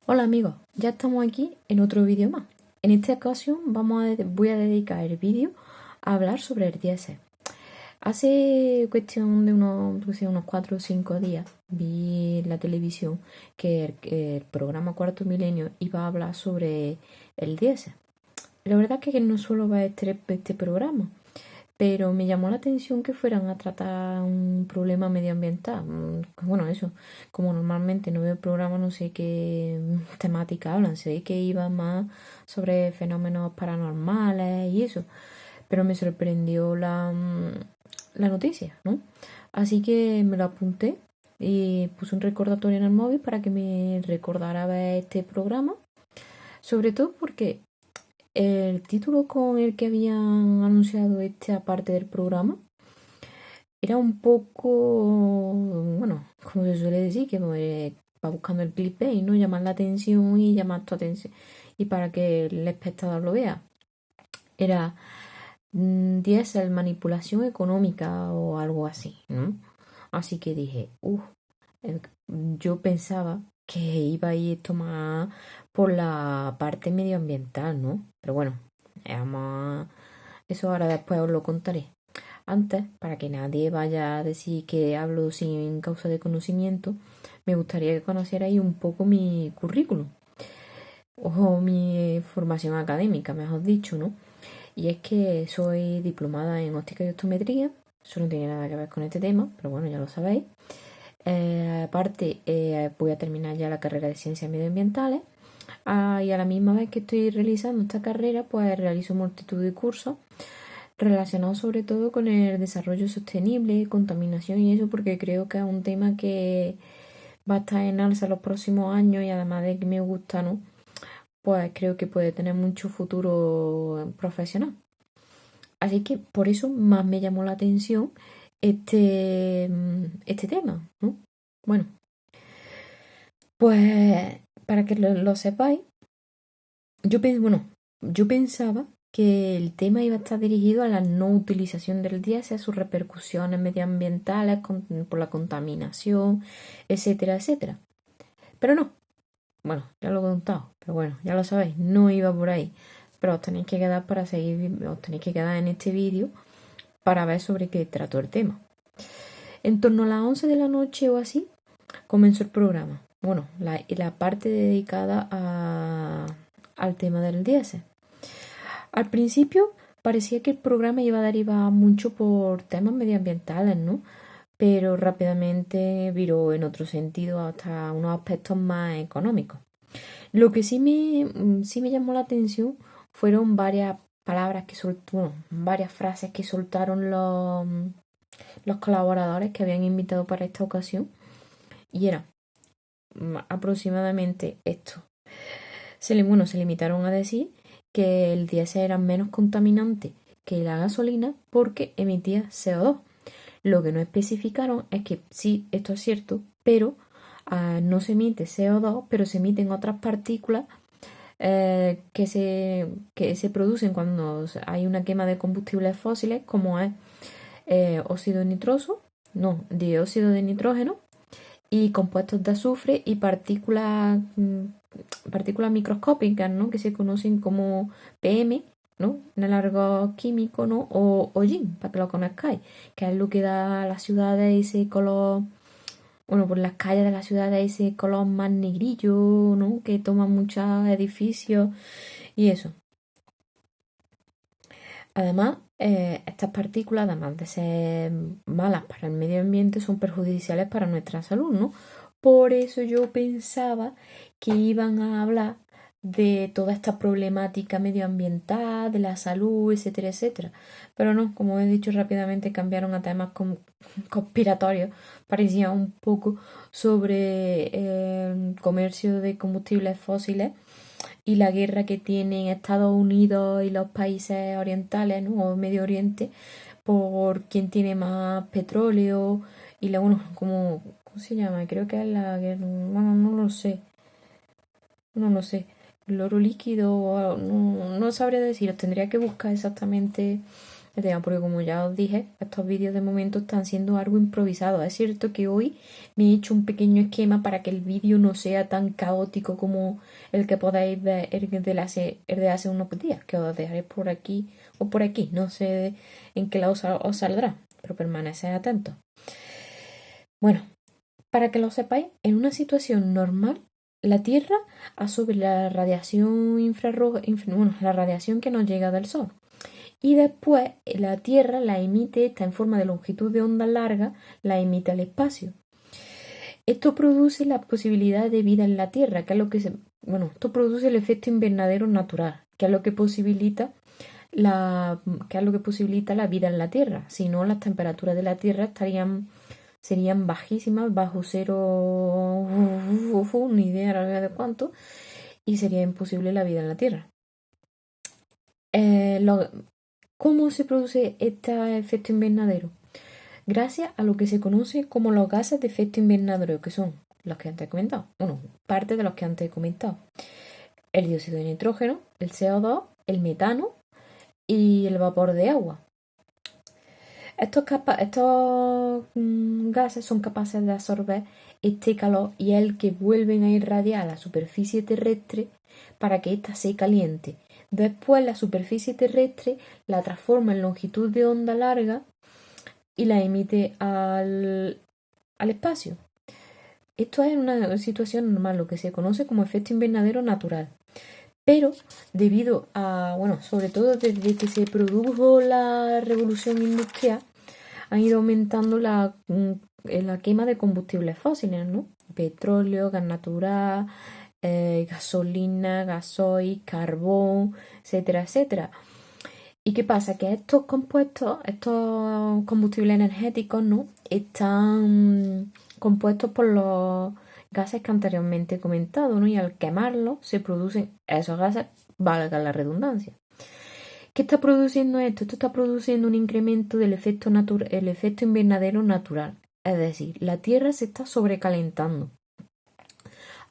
Hola amigos, ya estamos aquí en otro vídeo más. En esta ocasión voy a dedicar el vídeo a hablar sobre el diésel. Hace cuestión de unos 4 o 5 días vi en la televisión que el programa Cuarto Milenio iba a hablar sobre el diésel. La verdad es que no suelo ver este programa, pero me llamó la atención que fueran a tratar un problema medioambiental. Bueno, eso, como normalmente no veo el programa, no sé qué temática hablan, sé que iba más sobre fenómenos paranormales y eso, pero me sorprendió la noticia, ¿no? Así que me lo apunté y puse un recordatorio en el móvil para que me recordara ver este programa, sobre todo porque el título con el que habían anunciado esta parte del programa era un poco, bueno, como se suele decir, que va buscando el clickbait, ¿no? Llamar la atención y llamar tu atención y para que el espectador lo vea. Era 10 manipulación económica o algo así, ¿no? Así que dije, yo pensaba que iba a ir esto más por la parte medioambiental, ¿no? Pero bueno, vamos eso ahora después os lo contaré. Antes, para que nadie vaya a decir que hablo sin causa de conocimiento, me gustaría que conocierais un poco mi currículum o mi formación académica, mejor dicho, ¿no? Y es que soy diplomada en óptica y optometría, eso no tiene nada que ver con este tema, pero bueno, ya lo sabéis. Aparte, voy a terminar ya la carrera de ciencias medioambientales. Y a la misma vez que estoy realizando esta carrera, pues realizo multitud de cursos relacionados sobre todo con el desarrollo sostenible, contaminación y eso, porque creo que es un tema que va a estar en alza los próximos años y además de que me gusta, ¿no? Pues creo que puede tener mucho futuro profesional. Así que por eso más me llamó la atención este tema, ¿no? Bueno, pues para que lo sepáis, yo pensaba que el tema iba a estar dirigido a la no utilización del diésel, a sus repercusiones medioambientales por la contaminación, etcétera, etcétera. Pero no, bueno, ya lo he contado, pero bueno, ya lo sabéis, no iba por ahí. Pero os tenéis que quedar os tenéis que quedar en este vídeo para ver sobre qué trató el tema. En torno a las 11 de la noche o así, comenzó el programa. Bueno, la parte dedicada al tema del diésel. Al principio parecía que el programa iba a derivar mucho por temas medioambientales, ¿no? Pero rápidamente viró en otro sentido hasta unos aspectos más económicos. Lo que sí me llamó la atención fueron varias palabras varias frases que soltaron los colaboradores que habían invitado para esta ocasión. Y era aproximadamente esto. Se limitaron a decir que el diésel era menos contaminante que la gasolina porque emitía CO2. Lo que no especificaron es que sí, esto es cierto, pero no se emite CO2, pero se emiten otras partículas que se producen cuando hay una quema de combustibles fósiles, como es óxido nitroso, no, dióxido de nitrógeno y compuestos de azufre y partículas microscópicas, ¿no? Que se conocen como PM, ¿no? En el argot químico, ¿no? O yin, para que lo conozcáis, que es lo que da a las ciudades ese color, bueno, por las calles de las ciudades ese color más negrillo, ¿no? Que toma muchos edificios y eso. Además, estas partículas, además de ser malas para el medio ambiente, son perjudiciales para nuestra salud, ¿no? Por eso yo pensaba que iban a hablar de toda esta problemática medioambiental, de la salud, etcétera, etcétera. Pero no, como he dicho rápidamente, cambiaron a temas conspiratorios. Parecía un poco sobre el comercio de combustibles fósiles y la guerra que tienen Estados Unidos y los países orientales, ¿no? O Medio Oriente, por quién tiene más petróleo y bueno, ¿cómo se llama? Creo que es la guerra, bueno, no lo sé, el oro líquido, no sabría deciros, tendría que buscar exactamente Porque como ya os dije, estos vídeos de momento están siendo algo improvisados. Es cierto que hoy me he hecho un pequeño esquema para que el vídeo no sea tan caótico como el que podáis ver el de hace unos días, que os dejaré por aquí o por aquí. No sé en qué lado os saldrá, pero permaneced atentos. Bueno, para que lo sepáis, en una situación normal, la Tierra absorbe la radiación infrarroja, la radiación que nos llega del Sol. Y después la Tierra la emite, está en forma de longitud de onda larga, la emite al espacio. Esto produce la posibilidad de vida en la Tierra, que es lo que esto produce el efecto invernadero natural, que es lo que posibilita la vida en la Tierra. Si no, las temperaturas de la Tierra serían bajísimas, bajo cero, ni idea de cuánto, y sería imposible la vida en la Tierra. ¿Cómo se produce este efecto invernadero? Gracias a lo que se conoce como los gases de efecto invernadero, que son los que antes he comentado. Parte de los que antes he comentado. El dióxido de nitrógeno, el CO2, el metano y el vapor de agua. Estos gases son capaces de absorber este calor y es el que vuelven a irradiar a la superficie terrestre para que ésta se caliente. Después la superficie terrestre la transforma en longitud de onda larga y la emite al espacio. Esto es una situación normal, lo que se conoce como efecto invernadero natural. Pero debido a, sobre todo desde que se produjo la revolución industrial, han ido aumentando la quema de combustibles fósiles, ¿no? Petróleo, gas natural, gasolina, gasoil, carbón, etcétera, etcétera. ¿Y qué pasa? Que estos compuestos, estos combustibles energéticos, ¿no? Están compuestos por los gases que anteriormente he comentado, ¿no? Y al quemarlos se producen esos gases, valga la redundancia. ¿Qué está produciendo esto? Esto está produciendo un incremento del efecto invernadero natural. Es decir, la Tierra se está sobrecalentando.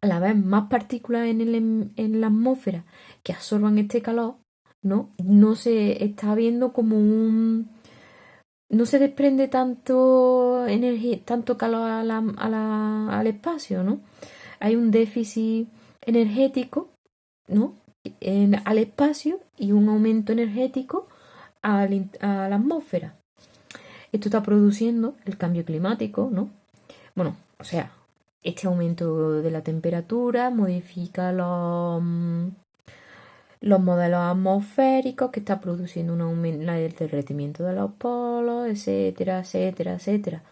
A la vez más partículas en la atmósfera que absorban este calor, no se está viendo como no se desprende tanto energía, tanto calor al espacio, ¿no? Hay un déficit energético, ¿no? Al espacio y un aumento energético a la atmósfera. Esto está produciendo el cambio climático, ¿no? Este aumento de la temperatura modifica los modelos atmosféricos que está produciendo un aumento del derretimiento de los polos, etcétera, etcétera, etcétera.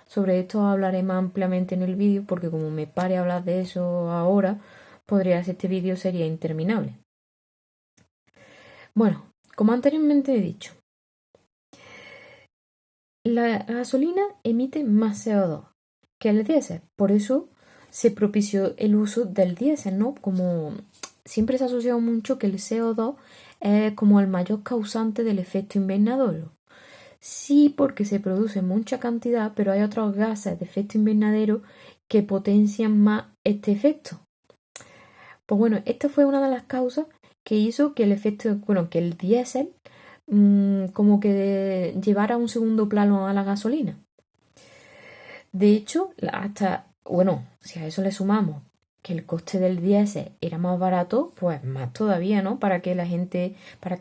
Sobre esto hablaré más ampliamente en el vídeo porque como me pare a hablar de eso ahora, este vídeo sería interminable. Bueno, como anteriormente he dicho, la gasolina emite más CO2 que el diésel. Por eso se propició el uso del diésel, ¿no? Como siempre se ha asociado mucho que el CO2 es como el mayor causante del efecto invernadero. Sí, porque se produce en mucha cantidad, pero hay otros gases de efecto invernadero que potencian más este efecto. Pues bueno, esta fue una de las causas que hizo que que el diésel como que llevara a un segundo plano a la gasolina. De hecho, si a eso le sumamos que el coste del diésel era más barato, pues más todavía, ¿no? Para que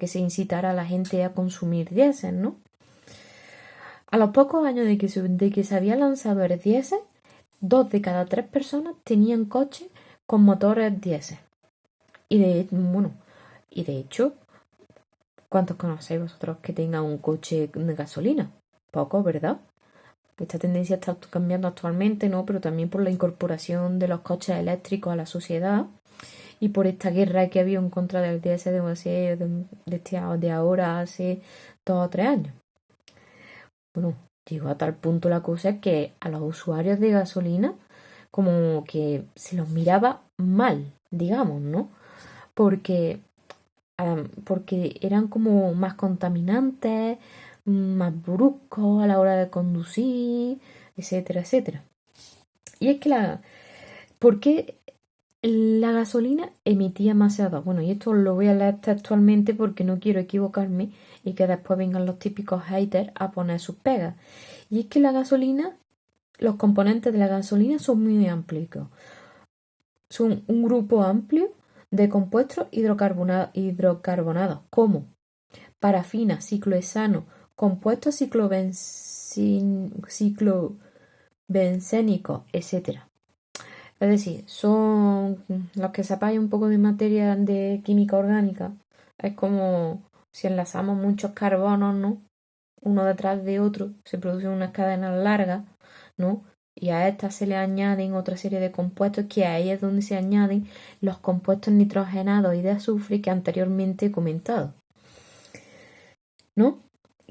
se incitara a la gente a consumir diésel, ¿no? A los pocos años de que se había lanzado el diésel, 2 de cada 3 personas tenían coches con motores diésel. Y de hecho, ¿cuántos conocéis vosotros que tengan un coche de gasolina? Pocos, ¿verdad? Esta tendencia está cambiando actualmente, ¿no? Pero también por la incorporación de los coches eléctricos a la sociedad y por esta guerra que ha habido en contra del diésel de ahora hace 2 o 3 años. Bueno, llegó a tal punto la cosa que a los usuarios de gasolina como que se los miraba mal, digamos, ¿no? Porque eran como más contaminantes, más bruscos a la hora de conducir, etcétera, etcétera. Y es que ¿por qué La gasolina emitía más CO2. Bueno, y esto lo voy a leer textualmente porque no quiero equivocarme y que después vengan los típicos haters a poner sus pegas. Y es que la gasolina, los componentes de la gasolina son muy amplios. Son un grupo amplio de compuestos hidrocarbonados, como parafina, ciclohexano, compuestos ciclobencénicos, etc. Es decir, son los que sepáis un poco de materia de química orgánica. Es como si enlazamos muchos carbonos, ¿no? Uno detrás de otro, se producen unas cadenas largas, ¿no? Y a estas se le añaden otra serie de compuestos, que ahí es donde se añaden los compuestos nitrogenados y de azufre que anteriormente he comentado, ¿no?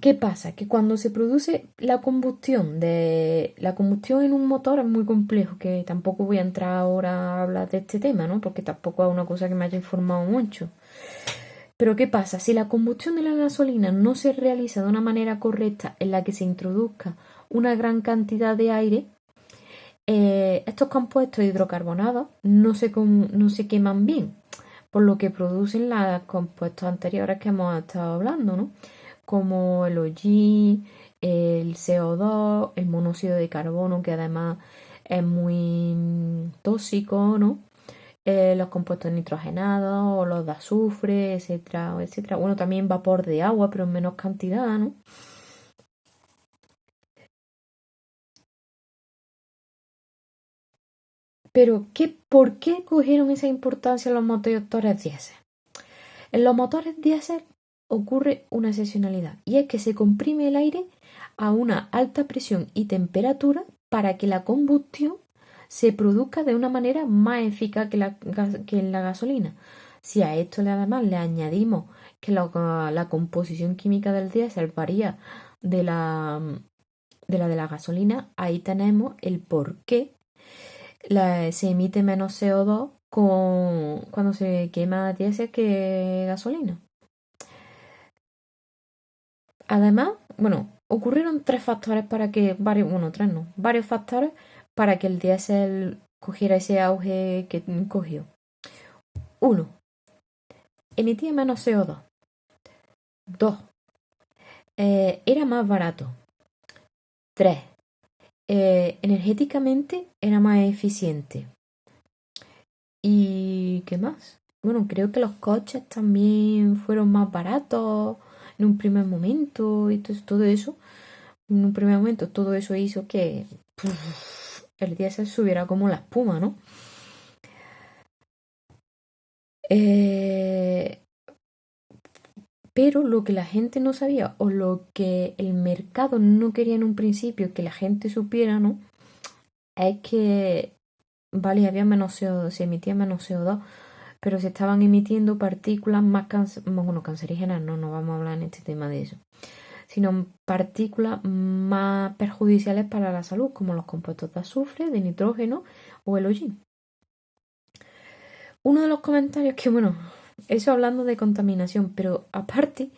¿Qué pasa? Que cuando se produce la combustión en un motor es muy complejo, que tampoco voy a entrar ahora a hablar de este tema, ¿no? Porque tampoco es una cosa que me haya informado mucho. Pero ¿qué pasa? Si la combustión de la gasolina no se realiza de una manera correcta en la que se introduzca una gran cantidad de aire, estos compuestos hidrocarbonados no se queman bien, por lo que producen los compuestos anteriores que hemos estado hablando, ¿no? Como el hollín, el CO2, el monóxido de carbono, que además es muy tóxico, ¿no? Los compuestos nitrogenados o los de azufre, etcétera, etcétera. Bueno, también vapor de agua, pero en menos cantidad, ¿no? Pero, ¿por qué cogieron esa importancia los motores diésel? En los motores diésel ocurre una excepcionalidad, y es que se comprime el aire a una alta presión y temperatura para que la combustión se produzca de una manera más eficaz que en la gasolina. Si a esto además le añadimos que la composición química del diésel varía de la gasolina, ahí tenemos el por qué se emite menos CO2 cuando se quema diésel que gasolina. Además, bueno, ocurrieron varios factores para que el diésel cogiera ese auge que cogió. 1. Emitía menos CO2. 2. Era más barato. 3. Energéticamente era más eficiente. ¿Y qué más? Bueno, creo que los coches también fueron más baratos en un primer momento y todo eso. En un primer momento todo eso hizo que el diésel subiera como la espuma, ¿no? Eh, pero lo que la gente no sabía o lo que el mercado no quería en un principio que la gente supiera, ¿no? Es que, vale, había menos CO2, se emitía menos CO2, pero se estaban emitiendo partículas más cancerígenas, no vamos a hablar en este tema de eso, sino partículas más perjudiciales para la salud, como los compuestos de azufre, de nitrógeno o el hollín. Uno de los comentarios que, bueno, eso hablando de contaminación, pero aparte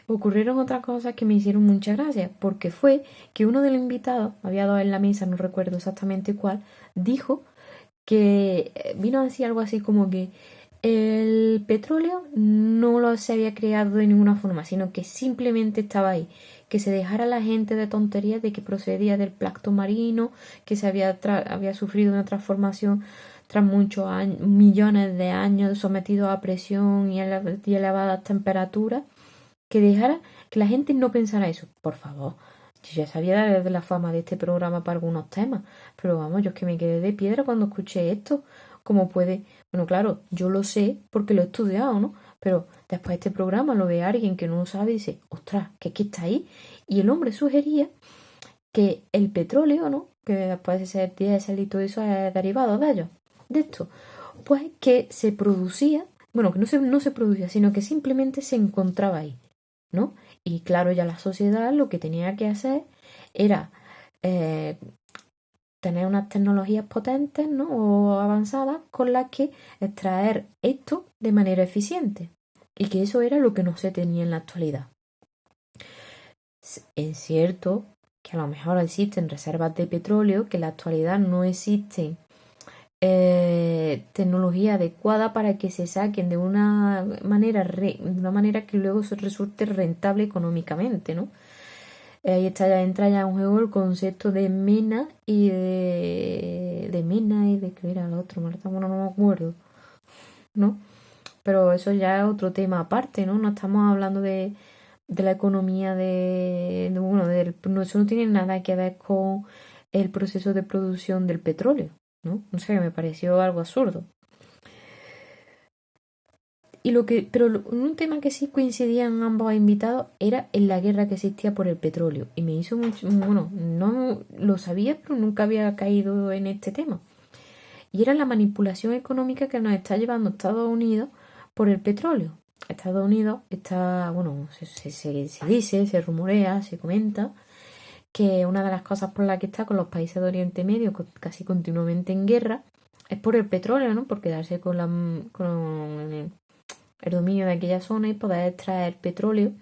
ocurrieron otras cosas que me hicieron mucha gracia, porque fue que uno de los invitados, había dos en la mesa, no recuerdo exactamente cuál, dijo que vino a decir algo así como que el petróleo no lo se había creado de ninguna forma, sino que simplemente estaba ahí, que se dejara la gente de tonterías de que procedía del plancton marino, que había sufrido una transformación tras muchos años, millones de años sometido a presión y elevadas temperaturas, que dejara que la gente no pensara eso. Por favor, yo ya sabía de la fama de este programa para algunos temas, pero vamos, yo es que me quedé de piedra cuando escuché esto. ¿Cómo puede? Bueno, claro, yo lo sé porque lo he estudiado, ¿no? Pero después de este programa lo ve alguien que no lo sabe y dice, ostras, que aquí está ahí. Y el hombre sugería que el petróleo, ¿no? Que después de ser diésel y todo eso es derivado de ello, de esto, pues que se producía, bueno, que no se producía, sino que simplemente se encontraba ahí, ¿no? Y claro, ya la sociedad lo que tenía que hacer era eh, tener unas tecnologías potentes, ¿no? O avanzadas con las que extraer esto de manera eficiente. Y que eso era lo que no se tenía en la actualidad. Es cierto que a lo mejor existen reservas de petróleo que en la actualidad no existen tecnología adecuada para que se saquen de una manera que luego se resulte rentable económicamente, ¿no? Ahí entra ya en juego el concepto de mena y de mena y de qué era el otro, Marta, bueno, no me acuerdo, ¿no? Pero eso ya es otro tema aparte, ¿no? No estamos hablando de la economía bueno, no, eso no tiene nada que ver con el proceso de producción del petróleo, ¿no? No sé, me pareció algo absurdo. Un tema que sí coincidían ambos invitados era en la guerra que existía por el petróleo. Y me hizo mucho, bueno, no lo sabía, pero nunca había caído en este tema. Y era la manipulación económica que nos está llevando Estados Unidos por el petróleo. Estados Unidos está, bueno, se dice, se rumorea, se comenta que una de las cosas por las que está con los países de Oriente Medio casi continuamente en guerra es por el petróleo, ¿no? Por quedarse con el dominio de aquella zona y poder extraer petróleo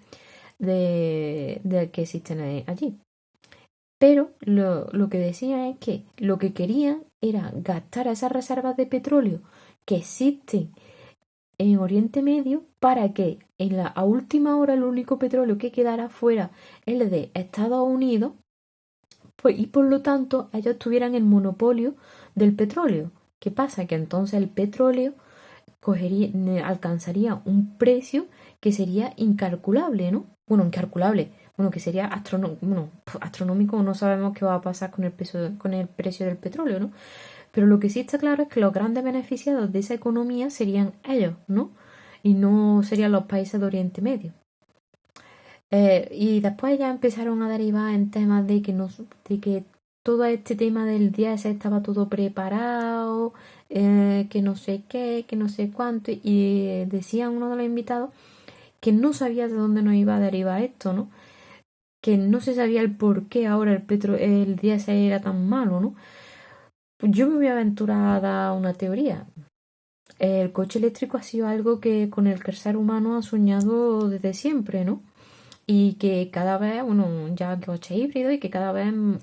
de que existen allí. Pero lo que decía es que lo que querían era gastar esas reservas de petróleo que existen en Oriente Medio para que a última hora el único petróleo que quedara fuera el de Estados Unidos, pues, y por lo tanto ellos tuvieran el monopolio del petróleo. ¿Qué pasa? Que entonces el petróleo alcanzaría un precio que sería incalculable, ¿no? Bueno, incalculable, bueno, que sería astronómico, no sabemos qué va a pasar con con el precio del petróleo, ¿no? Pero lo que sí está claro es que los grandes beneficiados de esa economía serían ellos, ¿no? Y no serían los países de Oriente Medio. Y después ya empezaron a derivar en temas de que todo este tema del diésel estaba todo preparado, que no sé qué, que no sé cuánto, y decía uno de los invitados que no sabía de dónde nos iba a derivar esto, ¿no? Que no se sabía el por qué ahora el diésel era tan malo, ¿no? Pues yo me voy a aventurar a dar una teoría. El coche eléctrico ha sido algo que con el que el ser humano ha soñado desde siempre, ¿no? Y que cada vez, bueno, ya coche híbrido y que cada vez en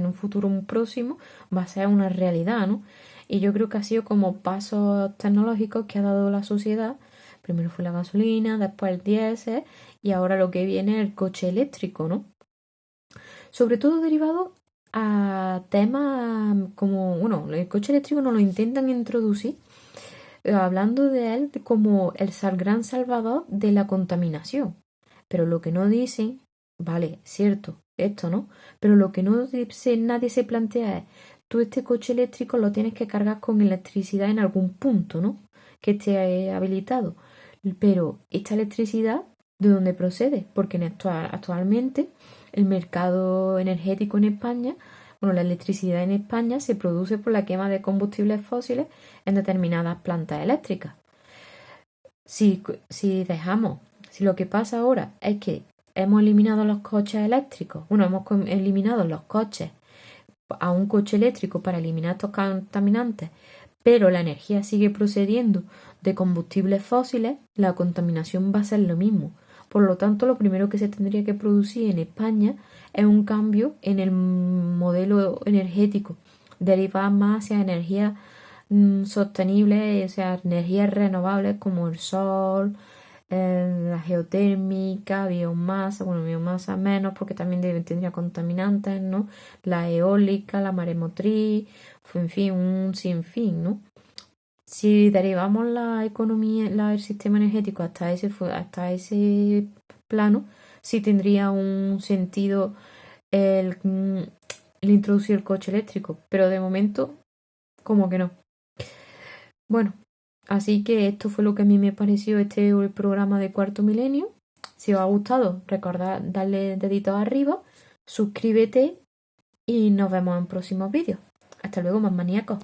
un futuro muy próximo va a ser una realidad, ¿no? Y yo creo que ha sido como pasos tecnológicos que ha dado la sociedad. Primero fue la gasolina, después el diésel y ahora lo que viene es el coche eléctrico, ¿no? Sobre todo derivado a temas como, bueno, el coche eléctrico nos lo intentan introducir hablando de él como el gran salvador de la contaminación. Pero lo que no dicen, vale, cierto, esto no, pero lo que nadie se plantea es, tú este coche eléctrico lo tienes que cargar con electricidad en algún punto, ¿no? Que esté habilitado. Pero esta electricidad, ¿de dónde procede? Porque actualmente el mercado energético en España, bueno, la electricidad en España se produce por la quema de combustibles fósiles en determinadas plantas eléctricas. Si lo que pasa ahora es que hemos eliminado los coches eléctricos, bueno, hemos eliminado los coches a un coche eléctrico para eliminar estos contaminantes, pero la energía sigue procediendo de combustibles fósiles, la contaminación va a ser lo mismo. Por lo tanto, lo primero que se tendría que producir en España es un cambio en el modelo energético, derivar más hacia energías sostenibles, o sea, energías renovables como el sol, la geotérmica, biomasa, bueno, biomasa menos porque también tendría contaminantes, ¿no? La eólica, la maremotriz, en fin, un sinfín, ¿no? Si derivamos la economía, el sistema energético hasta ese plano, sí tendría un sentido el introducir el coche eléctrico, pero de momento, como que no. Bueno, así que esto fue lo que a mí me pareció el programa de Cuarto Milenio. Si os ha gustado, recordad darle deditos arriba, suscríbete y nos vemos en próximos vídeos. Hasta luego, más maníacos.